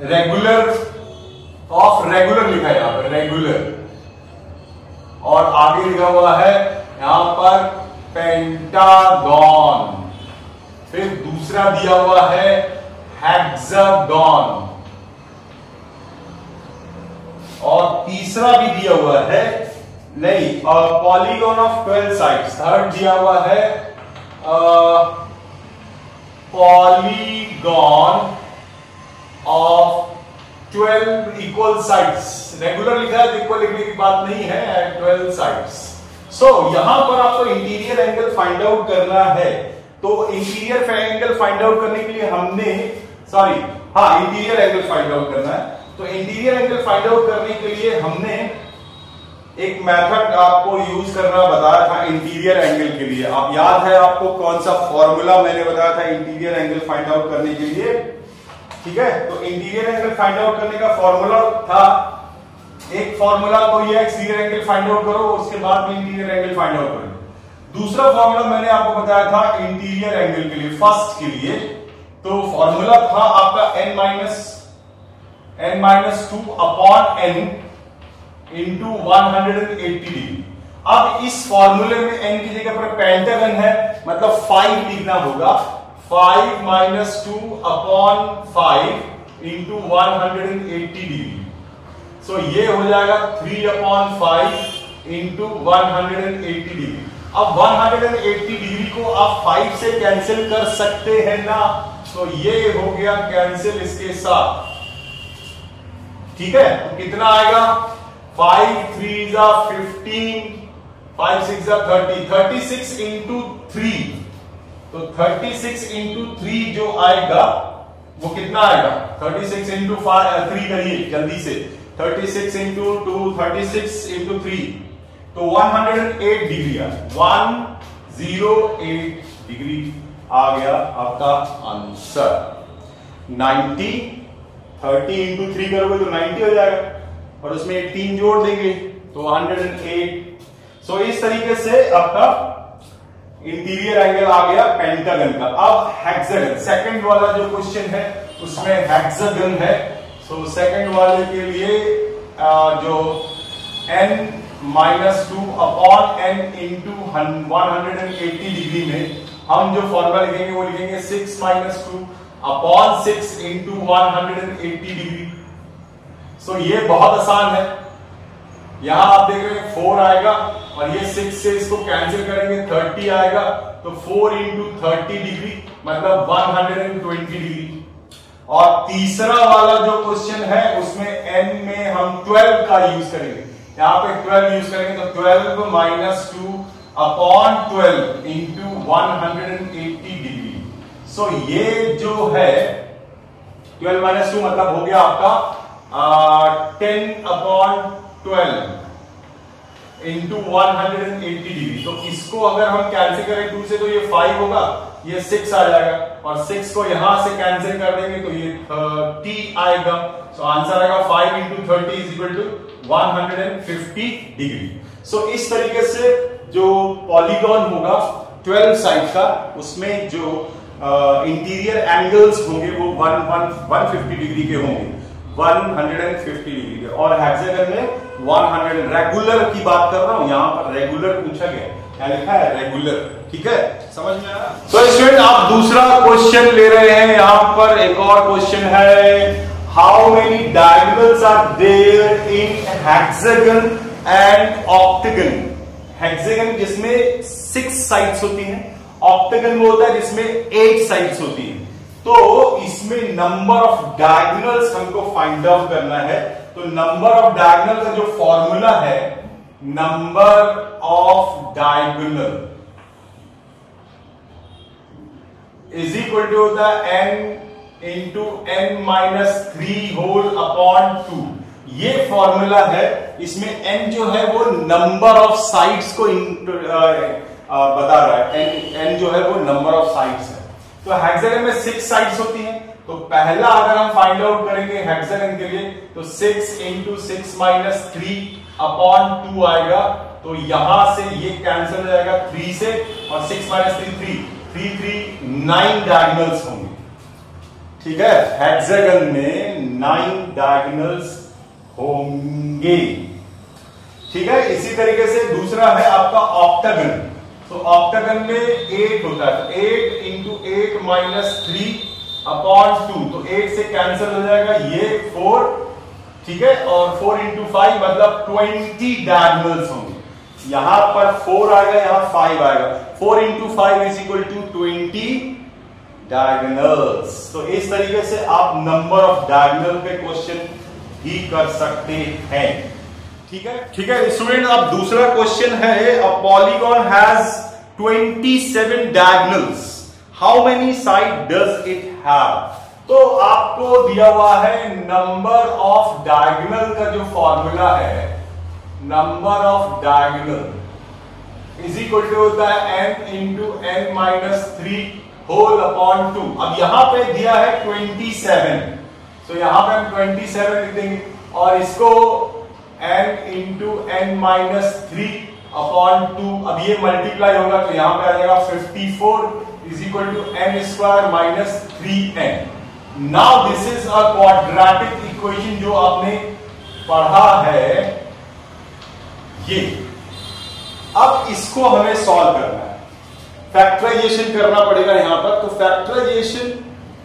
रेगुलर, ऑफ रेगुलर लिखा है यहां पर रेगुलर, और आगे लिखा हुआ है यहां पर पेंटागन। फिर दूसरा दिया हुआ है हेक्सागन, और तीसरा भी दिया हुआ है नहीं, पॉलीगॉन ऑफ 12 साइड्स। थर्ड दिया हुआ है polygon of 12 equal sides. Regular लिखा है तो इक्वल लिखने की बात नहीं है, 12 साइड्स। सो यहां पर आपको इंटीरियर एंगल फाइंड आउट करना है, तो इंटीरियर एंगल फाइंड आउट करने के लिए हमने इंटीरियर एंगल फाइंड आउट करना है। तो इंटीरियर एंगल फाइंड आउट करने के लिए हमने एक मेथड आपको यूज करना बताया था इंटीरियर एंगल के लिए। आप याद है आपको कौन सा फॉर्मूला मैंने बताया था इंटीरियर एंगल फाइंड आउट करने के लिए? ठीक है, तो इंटीरियर एंगल फाइंड आउट करने का फॉर्मूला था, एक फॉर्मूला तो ये एक्सटीरियर एंगल फाइंड आउट करो, उसके बाद में इंटीरियर एंगल फाइंड आउट करो। दूसरा फॉर्मूला मैंने आपको बताया था इंटीरियर एंगल के लिए, फर्स्ट के लिए, तो फॉर्मूला था आपका n-2 upon n into 180 degree. अब इस फॉर्मूले में n की जगह पर पेंटागन है, मतलब 5 लिखना होगा। 5 minus 2 upon 5 into 180 degree. So ये हो जाएगा 3 अपॉन 5 इंटू 180 डिग्री। अब 180 डिग्री को आप 5 से कैंसिल कर सकते हैं ना, तो ये हो गया कैंसिल इसके साथ। ठीक है, तो कितना आएगा? 5 3 जा 15, 5 6 जा 30, 36 इंटू 3। तो 36 इंटू 3 जो आएगा वो कितना आएगा? 36 इंटू 3 करिए जल्दी से। 36 इंटू 2, 36 इंटू 3, तो 108 डिग्री आ 108 डिग्री आ गया आपका आंसर। 90, 30 इंटू 3 करोगे तो 90 हो जाएगा, और उसमें 18 जोड़ देंगे तो 108। सो इस तरीके से आपका इंटीरियर एंगल आ गया पेंटागन का। अब हेक्सागन, सेकंड वाला जो क्वेश्चन है उसमें हेक्सागन है। सो सेकंड वाले के लिए जो n minus 2 upon n into 180 degree में हम जो फॉर्मूला लिखेंगे वो लिखेंगे 6 minus 2 upon 6 into 180 degree. So ये बहुत आसान है। यहां आप देख रहे हैं 4 आएगा, और ये 6 से इसको कैंसिल करेंगे 30 आएगा, तो 4 इंटू 30 डिग्री मतलब 120 डिग्री। और तीसरा वाला जो क्वेश्चन है उसमें n में हम 12 का यूज करेंगे। यहां पे 12 यूज करेंगे तो 12 minus 2 upon 12 into 180 degree. So ये जो है 12 माइनस 2 मतलब हो गया आपका 10 अपॉन 12 इंटू 180 डिग्री। तो इसको अगर हम कैंसिल करें 2 से तो ये 5 होगा, ये 6 आ जाएगा, और 6 को यहां से कैंसिल कर देंगे तो ये 30 आएगा। सो आंसर आएगा 5 into 30 is equal to 150 degree. So इस तरीके से जो पॉलीगॉन होगा 12 साइड का, उसमें जो इंटीरियर एंगल्स होंगे वो 150 डिग्री के होंगे, 150 डिग्री के। और हेक्सागन में 100। रेगुलर की बात कर रहा हूं, यहां पर रेगुलर पूछा गया, क्या लिखा है? रेगुलर। ठीक है, समझ में आया? तो स्टूडेंट आप दूसरा क्वेश्चन ले रहे हैं। यहां पर एक और क्वेश्चन है, how many diagonals are there in hexagon and octagon. Hexagon जिसमें 6 साइड्स होती हैं, ऑक्टागन वो होता है जिसमें 8 साइड्स होती हैं। तो इसमें नंबर ऑफ डायगोनल्स हमको फाइंड आउट करना है। तो नंबर ऑफ डायगोनल का जो फॉर्मूला है, number of diagonal is equal to होता है n into n minus 3 whole upon 2। ये फॉर्मूला है। इसमें n जो है वो नंबर ऑफ साइड्स को बता रहा है। n जो है वो नंबर ऑफ साइड्स है। तो हेक्सागन में 6 साइड्स होती हैं। तो पहला अगर हम फाइंड आउट करेंगे हेक्सागन के लिए तो 6 इंटू 6 माइनस 3 अपॉन 2 आएगा। तो यहां से ये कैंसिल हो जाएगा 3 से, और 6 माइनस 3 9 डायगोनल्स होंगे। ठीक है, हेक्सागन में 9 डायगोनल्स होंगे। ठीक है, इसी तरीके से दूसरा है आपका ऑक्टागन। तो ऑक्टागन में 8 होता है, तो 8 इंटू 8 माइनस 3 अपॉन 2, तो 8 से कैंसिल हो जाएगा ये 4। ठीक है, और 4 इंटू 5 मतलब 20 डायगोनल्स होंगे। यहां पर 4 आएगा, यहां 5 आएगा। 4 into 5 is equal to 20 diagonals. तो इस तरीके से आप नंबर ऑफ डायगोनल पे क्वेश्चन भी कर सकते हैं। ठीक है, ठीक है स्टूडेंट, अब दूसरा क्वेश्चन है, a polygon has 27 diagonals, how many side does it have. तो आपको दिया हुआ है नंबर ऑफ डायगोनल का जो फॉर्मूला है, number of diagonal is equal to होता है n into n minus 3 whole upon 2। अब यहां पे दिया है 27, तो यहां पे हम 27 लिख देंगे, और इसको n into n minus 3 upon 2। अब ये मल्टीप्लाई होगा तो यहां पे आ जाएगा 54 is equal to n square minus 3n। Now this is a quadratic equation जो आपने पढ़ा है ये। अब इसको हमें सॉल्व करना है, फैक्टराइजेशन करना पड़ेगा यहां पर। तो फैक्टराइजेशन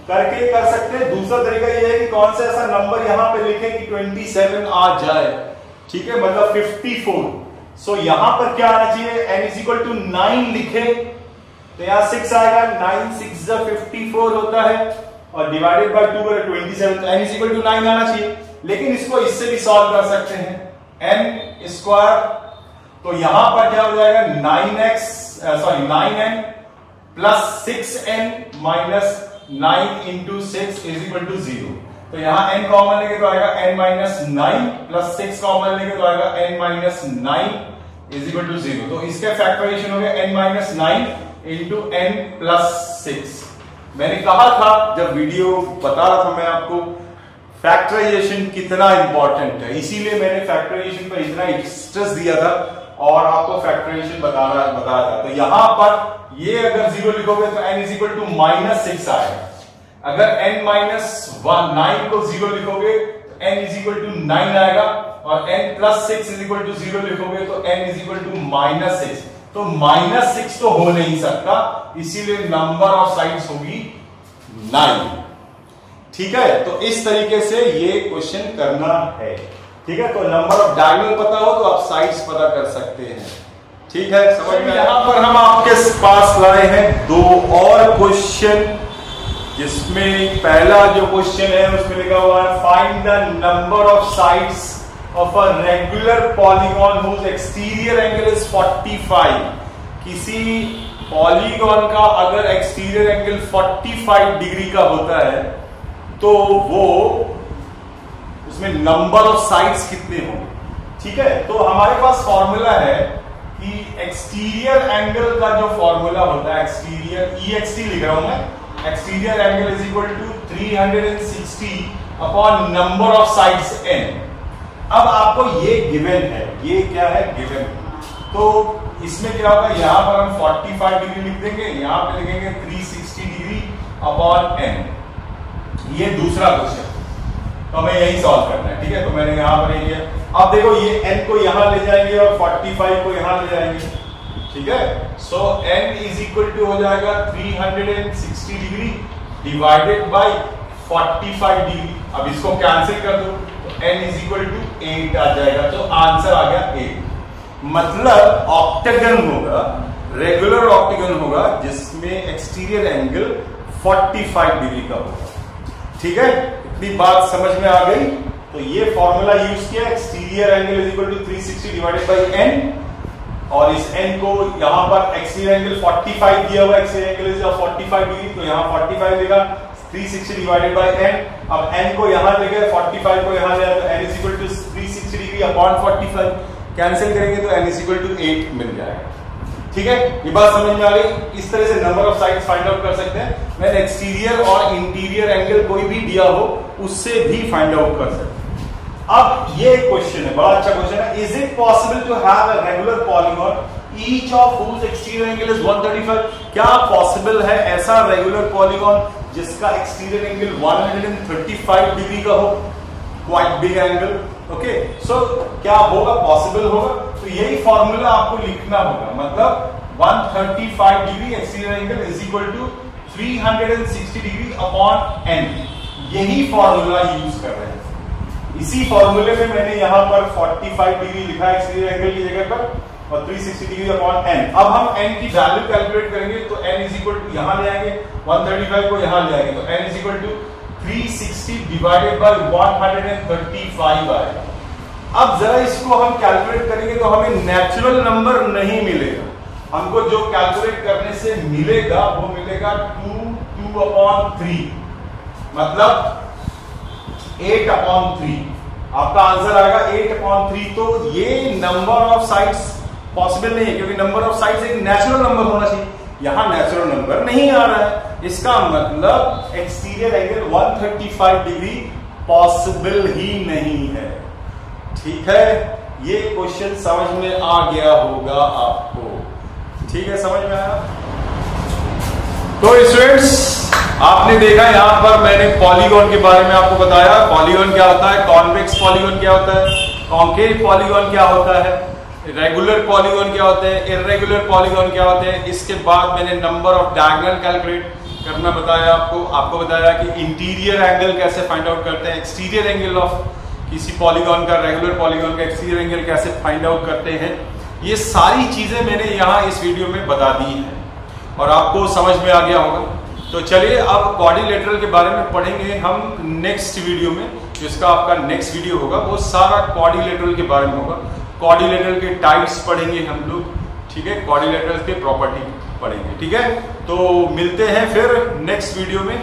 करके कर सकते हैं। दूसरा तरीका यह है कि कौन सा ऐसा नंबर यहां पे लिखें कि 27 आ जाए, ठीक है, मतलब 54। सो यहां पर क्या आना चाहिए, n इज इक्वल टू 9 लिखे तो यहां 6 आएगा, 9 6 जा 54 होता है और डिवाइडेड बाय 2 करें 27, तो n इज इक्वल टू 9 आना चाहिए। लेकिन इसको इससे भी सॉल्व कर सकते हैं, n स्क्वायर, तो यहां पर क्या हो जाएगा 9n plus 6n minus 9 into 6 is equal to 0। तो यहां n कॉमन लेंगे तो आएगा n माइनस 9 प्लस 6 कॉमन लेंगे तो आएगा n minus 9 is equal to 0। तो इसका फैक्टराइजेशन हो गया n minus 9 into n plus 6। मैंने कहा था जब वीडियो बता रहा था मैं आपको फैक्टराइजेशन कितना इंपॉर्टेंट है, इसीलिए मैंने फैक्टराइजेशन पर इतना स्ट्रेस दिया था और आपको फैक्टराइजेशन बताया था। तो यहां पर ये अगर 0 लिखोगे तो n is equal to minus 6 आएगा। अगर n माइनस 9 को 0 लिखोगे तो n इज इक्वल टू 9 आएगा और n plus 6 is equal to 0 लिखोगे तो n is equal to minus 6। तो माइनस 6 तो हो नहीं सकता, इसीलिए नंबर ऑफ साइड्स होगी 9। ठीक है, तो इस तरीके से ये क्वेश्चन करना है। ठीक है, तो नंबर ऑफ डायगोनल पता हो तो आप साइड्स पता कर सकते हैं। ठीक है, समझ में। यहां पर हम आपके पास लाए हैं 2 और क्वेश्चन, जिसमें पहला जो क्वेश्चन है उसमें लिखा हुआ है find the number of sides of a regular polygon whose exterior angle is 45। किसी पॉलीगॉन का अगर एक्सटीरियर एंगल 45 डिग्री का होता है तो वो उसमें नंबर ऑफ साइड्स कितने होंगे। ठीक है, तो हमारे पास फॉर्मूला है कि एक्सटीरियर एंगल का जो फॉर्मूला होता है, एक्सटीरियर EXT लिख रहा हूं मैं, exterior angle is equal to 360 upon number of sides n। अब आपको ये गिवन है, ये क्या है, गिवन। तो इसमें क्या होगा, यहां पर हम 45 डिग्री लिख देंगे, यहां पे लिखेंगे 360 डिग्री अपॉन n। ये दूसरा क्वेश्चन, तो हमें यही सॉल्व करना है। ठीक है, तो मैंने यहां पर ये किया। अब देखो ये n को यहां ले जाएंगे और 45 को यहां ले जाएंगे। ठीक है, सो n इज इक्वल टू हो जाएगा 360 डिग्री डिवाइडेड बाय 45 डिग्री। अब इसको कैंसिल कर दो तो n इज इक्वल टू 8 आ जाएगा। तो आंसर आ गया 8। मतलब ऑक्टेगन होगा, रेगुलर ऑक्टेगन होगा जिसमें एक्सटीरियर एंगल 45 डिग्री का होगा। ठीक है, इतनी बात समझ में आ गई। तो ये फॉर्मूला यूज किया, exterior angle is equal to 360 divided by n, और इस n को यहां पर एक्सटीरियर एंगल 45 दिया हुआ, एक्सटीरियर एंगल इज 45 डिग्री, तो यहां 45 देगा, 360 डिवाइडेड बाय n। अब n को यहां ले गए, 45 को यहां ले आए, तो n is equal to 360 degree upon 45, cancel करेंगे तो n इज इक्वल टू 8 मिल जाएगा। ठीक है, ये बात समझ में आ गई। इस तरह से number of sides find out कर सकते हैं। मैं एक्सटीरियर और इंटीरियर एंगल कोई भी दिया हो उससे भी फाइंड आउट कर सकते हैं। अब ये क्वेश्चन है, बड़ा अच्छा क्वेश्चन है। Is it possible to have a regular polygon each of whose exterior angle is 135? क्या पॉसिबल है ऐसा रेगुलर पॉलीगॉन जिसका एक्सटीरियर एंगल 135 डिग्री का हो, quite big angle. Okay, so क्या होगा, पॉसिबल होगा। तो यही फॉर्मूला आपको लिखना होगा, मतलब 135 degree exterior angle is equal to 360 degree upon n। यही फॉर्मूला यूज कर रहे हैं। इसी फॉर्मूले में मैंने यहां पर 45 डिग्री लिखा है एक्सटीरियर एंगल की जगह पर और 360 डिग्री अपॉन n। अब हम n की वैल्यू कैलकुलेट करेंगे तो n इज इक्वल टू यहां ले आएंगे, 135 को यहां ले आएंगे, तो n is equal to 360 divided by 135 आएगा। अब जरा इसको हम कैलकुलेट करेंगे तो हमें नेचुरल नंबर नहीं मिलेगा, हमको जो कैलकुलेट करने से मिलेगा वो मिलेगा 2 अपॉन 3, मतलब 8 अपॉन 3। आपका आंसर आएगा 8 अपॉन 3। तो ये नंबर ऑफ साइड्स पॉसिबल नहीं है, क्योंकि नंबर ऑफ साइड्स एक नेचुरल नंबर होना चाहिए। यहां नेचुरल नंबर नहीं आ रहा है, इसका मतलब एक्सटीरियर एंगल 135 डिग्री पॉसिबल ही नहीं है। ठीक है, ये क्वेश्चन समझ में आ गया होगा आपको। ठीक है, समझ में आया। तो स्टूडेंट्स, आपने देखा यहां पर मैंने पॉलीगॉन के बारे में आपको बताया। पॉलीगॉन क्या होता है, कॉन्वेक्स पॉलीगॉन क्या होता है, कॉन्केव पॉलीगॉन क्या होता है, रेगुलर पॉलीगॉन क्या होते हैं, इर्रेगुलर पॉलीगॉन क्या होते हैं। इसके बाद मैंने नंबर ऑफ डायगोनल कैलकुलेट करना बताया आपको बताया कि इंटीरियर एंगल कैसे फाइंड आउट करते हैं, एक्सटीरियर एंगल ऑफ किसी पॉलीगॉन का, रेगुलर पॉलीगॉन का एक्सटीरियर एंगल कैसे फाइंड आउट करते हैं। ये सारी चीजें मैंने यहाँ इस वीडियो में बता दी है और आपको समझ में आ गया होगा। तो चलिए अब क्वाड्रिलेटरल के बारे में पढ़ेंगे हम नेक्स्ट वीडियो में। जिसका आपका नेक्स्ट वीडियो होगा वो सारा क्वाड्रिलेटरल के बारे में होगा। क्वाड्रिलेटरल के टाइप्स पढ़ेंगे हम लोग, ठीक है, क्वाड्रिलेटरल के प्रॉपर्टी पढ़ेंगे, ठीक है। तो मिलते हैं फिर नेक्स्ट वीडियो में।